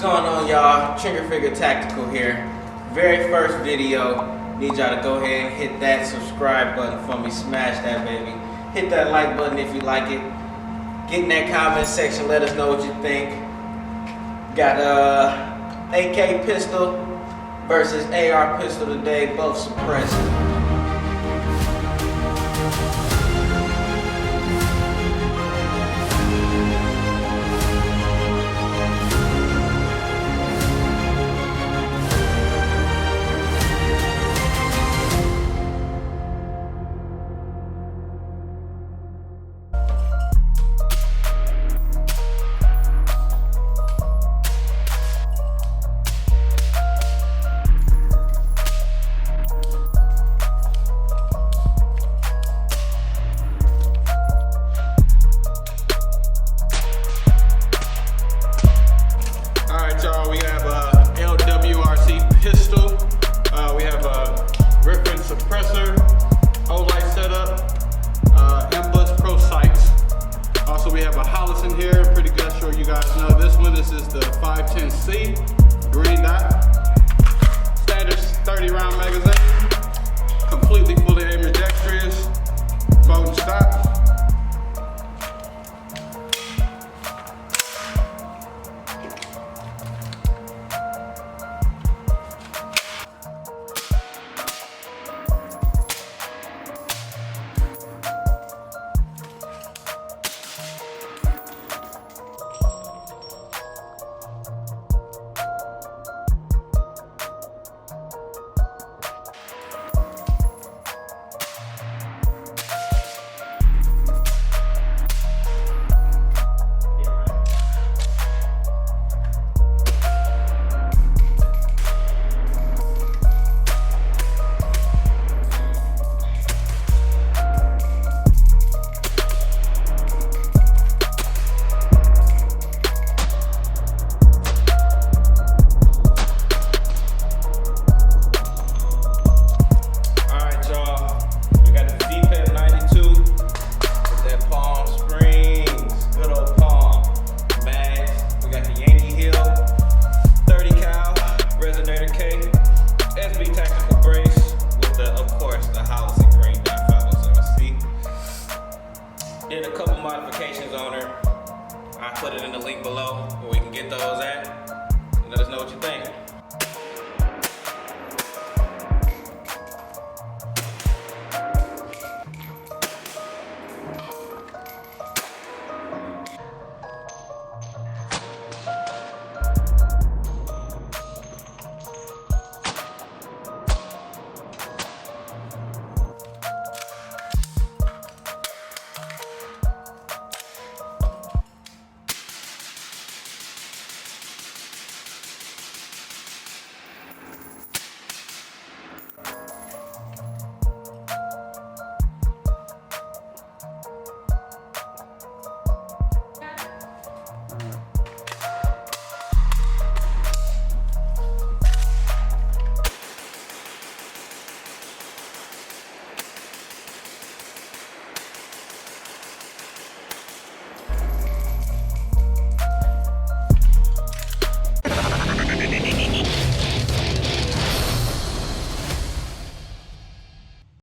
Going on, y'all? Trigger Figure Tactical here. Very first video. Need y'all to go ahead and hit that subscribe button for me. Smash that, baby. Hit that like button if you like it. Get in that comment section. Let us know what you think. Got AK pistol versus AR pistol today. Both suppressed.